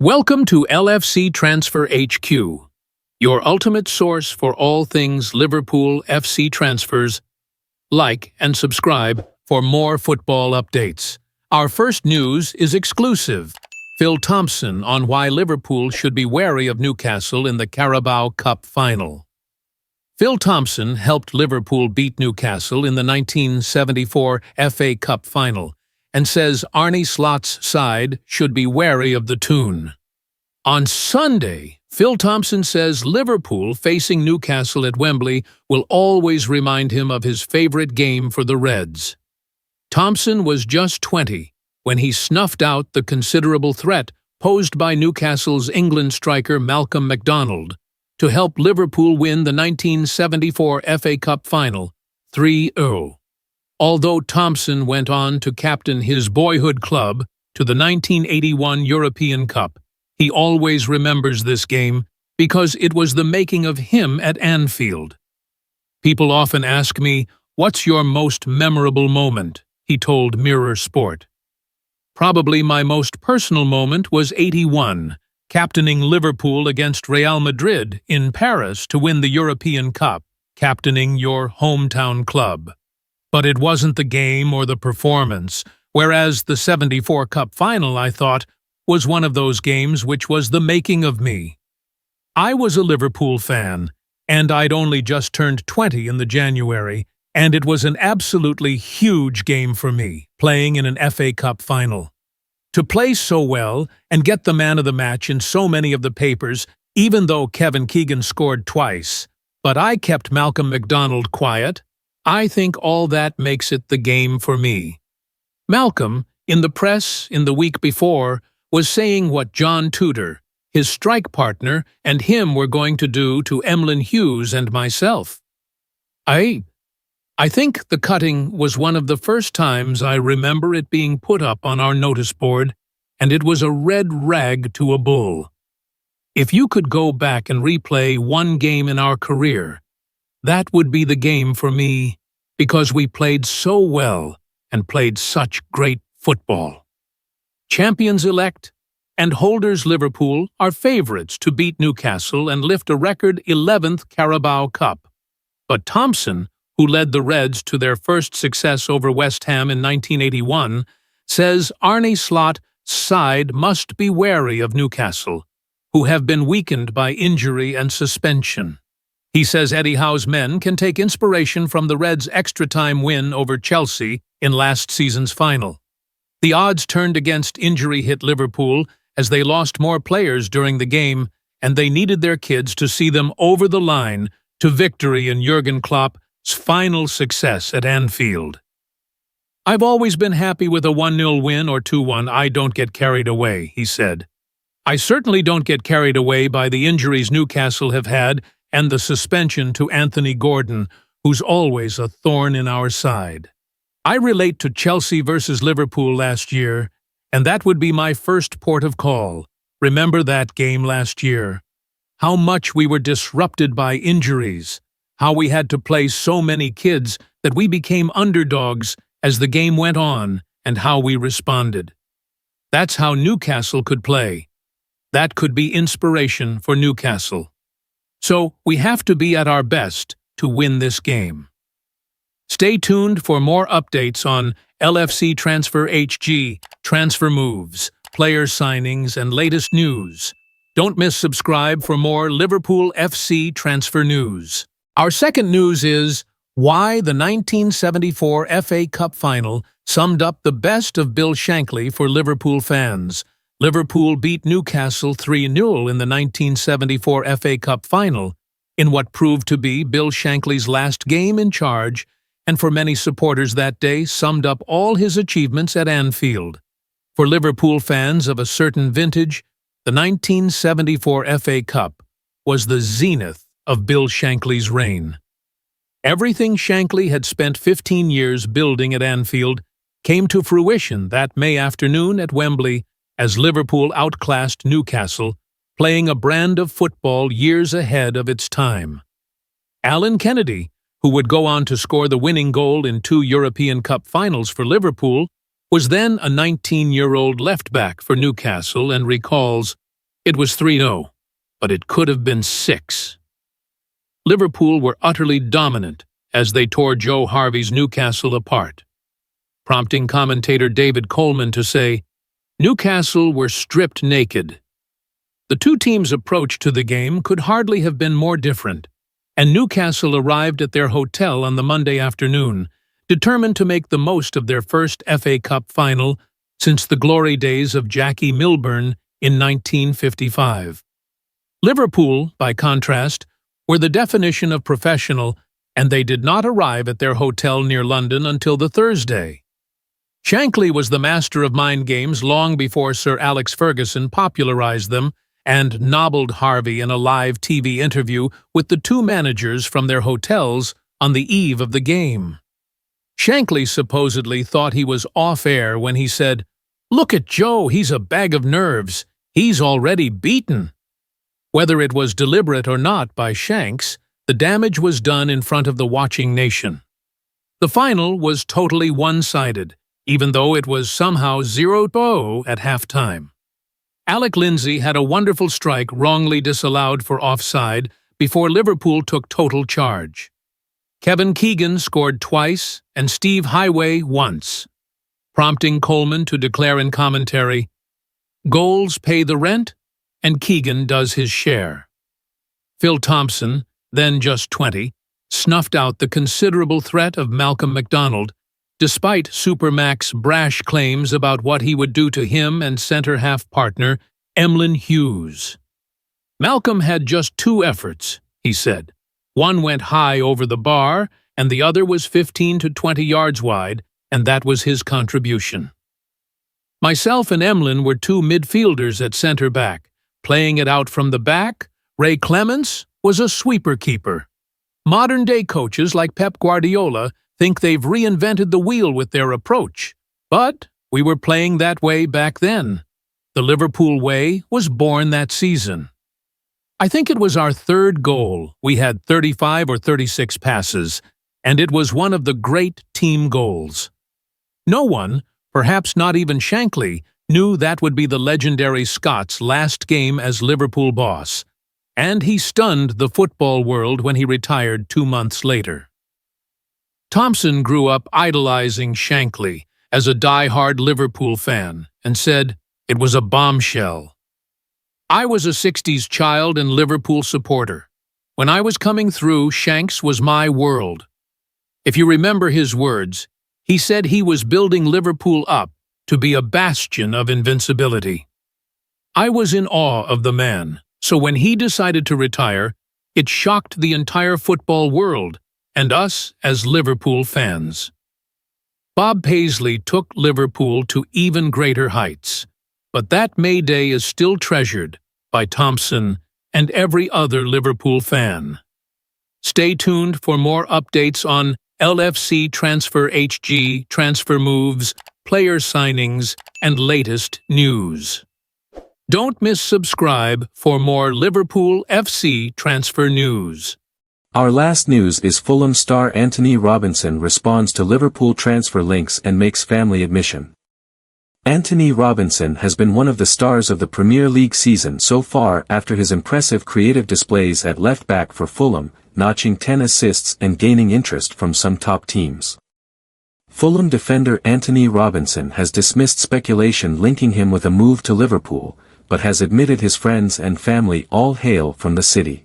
Welcome to LFC Transfer HQ, your ultimate source for all things Liverpool FC transfers. Like and subscribe for more football updates. Our first news is exclusive. Phil Thompson on why Liverpool should be wary of Newcastle in the Carabao Cup final. Phil Thompson helped Liverpool beat Newcastle in the 1974 FA Cup final, and says Arne Slot's side should be wary of the tune. On Sunday, Phil Thompson says Liverpool facing Newcastle at Wembley will always remind him of his favourite game for the Reds. Thompson was just 20 when he snuffed out the considerable threat posed by Newcastle's England striker Malcolm MacDonald to help Liverpool win the 1974 FA Cup final 3-0. Although Thompson went on to captain his boyhood club to the 1981 European Cup, he always remembers this game because it was the making of him at Anfield. People often ask me, "What's your most memorable moment?" he told Mirror Sport. Probably my most personal moment was '81, captaining Liverpool against Real Madrid in Paris to win the European Cup, captaining your hometown club. But it wasn't the game or the performance, whereas the '74 Cup final, I thought, was one of those games which was the making of me. I was a Liverpool fan, and I'd only just turned 20 in the January, and it was an absolutely huge game for me, playing in an FA Cup final. To play so well and get the man of the match in so many of the papers, even though Kevin Keegan scored twice, but I kept Malcolm MacDonald quiet, I think all that makes it the game for me. Malcolm, in the press in the week before, was saying what John Tudor, his strike partner, and him were going to do to Emlyn Hughes and myself. I think the cutting was one of the first times I remember it being put up on our notice board, and it was a red rag to a bull. If you could go back and replay one game in our career, that would be the game for me, because we played so well and played such great football. Champions-elect and holders Liverpool are favourites to beat Newcastle and lift a record 11th Carabao Cup. But Thompson, who led the Reds to their first success over West Ham in 1981, says Arne Slot's side must be wary of Newcastle, who have been weakened by injury and suspension. He says Eddie Howe's men can take inspiration from the Reds' extra-time win over Chelsea in last season's final. The odds turned against injury-hit Liverpool as they lost more players during the game, and they needed their kids to see them over the line to victory in Jurgen Klopp's final success at Anfield. "I've always been happy with a 1-0 win or 2-1. I don't get carried away," he said. "I certainly don't get carried away by the injuries Newcastle have had and the suspension to Antonnee Gordon, who's always a thorn in our side. I relate to Chelsea versus Liverpool last year, and that would be my first port of call. Remember that game last year? How much we were disrupted by injuries, how we had to play so many kids that we became underdogs as the game went on, and how we responded. That's how Newcastle could play. That could be inspiration for Newcastle. So we have to be at our best to win this game." Stay tuned for more updates on LFC Transfer HG, transfer moves, player signings, and latest news. Don't miss subscribe for more Liverpool FC transfer news. Our second news is why the 1974 FA Cup final summed up the best of Bill Shankly for Liverpool fans. Liverpool beat Newcastle 3-0 in the 1974 FA Cup final, in what proved to be Bill Shankly's last game in charge, and for many supporters that day summed up all his achievements at Anfield. For Liverpool fans of a certain vintage, the 1974 FA Cup was the zenith of Bill Shankly's reign. Everything Shankly had spent 15 years building at Anfield came to fruition that May afternoon at Wembley as Liverpool outclassed Newcastle, playing a brand of football years ahead of its time. Alan Kennedy, who would go on to score the winning goal in 2 European Cup finals for Liverpool, was then a 19-year-old left-back for Newcastle and recalls, It was 3-0, but it could have been 6. Liverpool were utterly dominant as they tore Joe Harvey's Newcastle apart, prompting commentator David Coleman to say, "Newcastle were stripped naked." The two teams' approach to the game could hardly have been more different, and Newcastle arrived at their hotel on the Monday afternoon, determined to make the most of their first FA Cup final since the glory days of Jackie Milburn in 1955. Liverpool, by contrast, were the definition of professional, and they did not arrive at their hotel near London until the Thursday. Shankly was the master of mind games long before Sir Alex Ferguson popularized them and nobbled Harvey in a live TV interview with the two managers from their hotels on the eve of the game. Shankly supposedly thought he was off-air when he said, "Look at Joe, he's a bag of nerves. He's already beaten." Whether it was deliberate or not by Shanks, the damage was done in front of the watching nation. The final was totally one-sided, even though it was somehow 0-0 at halftime. Alec Lindsay had a wonderful strike wrongly disallowed for offside before Liverpool took total charge. Kevin Keegan scored twice and Steve Highway once, prompting Coleman to declare in commentary, "Goals pay the rent, and Keegan does his share." Phil Thompson, then just 20, snuffed out the considerable threat of Malcolm MacDonald, despite Supermac's brash claims about what he would do to him and centre-half partner Emlyn Hughes. "Malcolm had just 2 efforts," he said. "One went high over the bar, and the other was 15 to 20 yards wide, and that was his contribution. Myself and Emlyn were 2 midfielders at centre-back. Playing it out from the back, Ray Clements was a sweeper-keeper. Modern-day coaches like Pep Guardiola think they've reinvented the wheel with their approach, but we were playing that way back then. The Liverpool way was born that season. I think it was our 3rd goal. We had 35 or 36 passes, and it was one of the great team goals. No one, perhaps not even Shankly, knew that would be the legendary Scott's last game as Liverpool boss, and he stunned the football world when he retired 2 months later. Thompson grew up idolizing Shankly as a die-hard Liverpool fan and said, "It was a bombshell." "I was a 60s child and Liverpool supporter. When I was coming through, Shanks was my world." If you remember his words, he said he was building Liverpool up to be a bastion of invincibility. I was in awe of the man, so when he decided to retire, it shocked the entire football world and us as Liverpool fans. Bob Paisley took Liverpool to even greater heights, but that May Day is still treasured by Thompson and every other Liverpool fan. Stay tuned for more updates on LFC Transfer HG, transfer moves, player signings, and latest news. Don't miss subscribe for more Liverpool FC transfer news. Our last news is Fulham star Antonnee Robinson responds to Liverpool transfer links and makes family admission. Antonnee Robinson has been one of the stars of the Premier League season so far after his impressive creative displays at left-back for Fulham, notching 10 assists and gaining interest from some top teams. Fulham defender Antonnee Robinson has dismissed speculation linking him with a move to Liverpool, but has admitted his friends and family all hail from the city.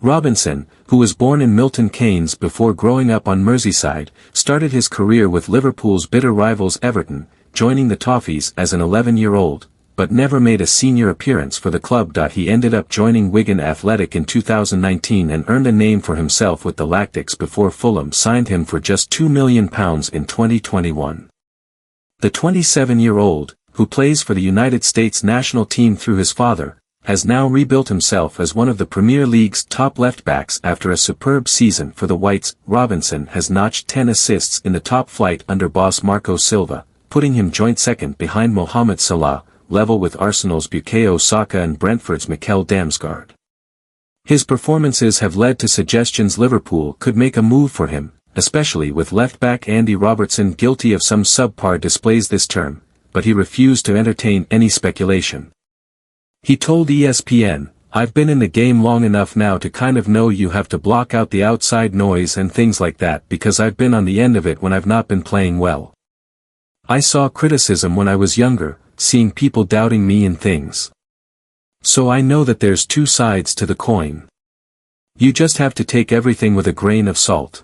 Robinson, who was born in Milton Keynes before growing up on Merseyside, started his career with Liverpool's bitter rivals Everton, joining the Toffees as an 11-year-old, but never made a senior appearance for the club. He ended up joining Wigan Athletic in 2019 and earned a name for himself with the Lactics before Fulham signed him for just £2 million in 2021. The 27-year-old, who plays for the United States national team through his father, has now rebuilt himself as one of the Premier League's top left-backs after a superb season for the Whites. Robinson has notched 10 assists in the top flight under boss Marco Silva, putting him joint second behind Mohamed Salah, level with Arsenal's Bukayo Saka and Brentford's Mikel Damsgaard. His performances have led to suggestions Liverpool could make a move for him, especially with left-back Andy Robertson guilty of some subpar displays this term, but he refused to entertain any speculation. He told ESPN, "I've been in the game long enough now to kind of know you have to block out the outside noise and things like that because I've been on the end of it when I've not been playing well. I saw criticism when I was younger, seeing people doubting me and things. So I know that there's two sides to the coin. You just have to take everything with a grain of salt.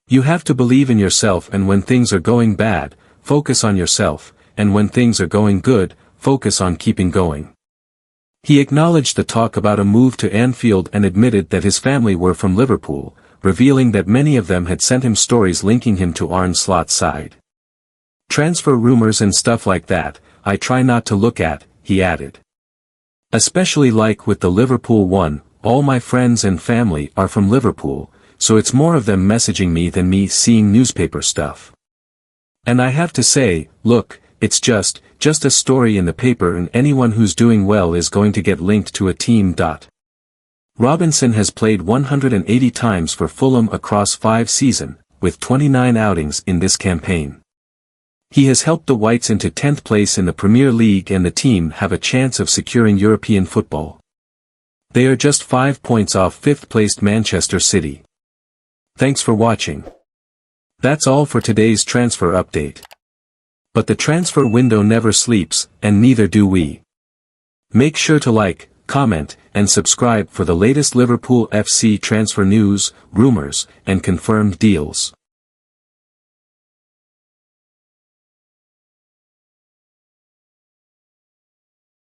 You have to believe in yourself, and when things are going bad, focus on yourself, and when things are going good, focus on keeping going." He acknowledged the talk about a move to Anfield and admitted that his family were from Liverpool, revealing that many of them had sent him stories linking him to Arne Slot's side. "Transfer rumors and stuff like that, I try not to look at," he added. "Especially like with the Liverpool one, all my friends and family are from Liverpool, so it's more of them messaging me than me seeing newspaper stuff. And I have to say, look, it's just a story in the paper, and anyone who's doing well is going to get linked to a team. Robinson has played 180 times for Fulham across 5 seasons, with 29 outings in this campaign. He has helped the Whites into 10th place in the Premier League, and the team have a chance of securing European football. They are just 5 points off 5th-placed Manchester City. Thanks for watching. That's all for today's transfer update. But the transfer window never sleeps, and neither do we. Make sure to like, comment, and subscribe for the latest Liverpool FC transfer news, rumors, and confirmed deals.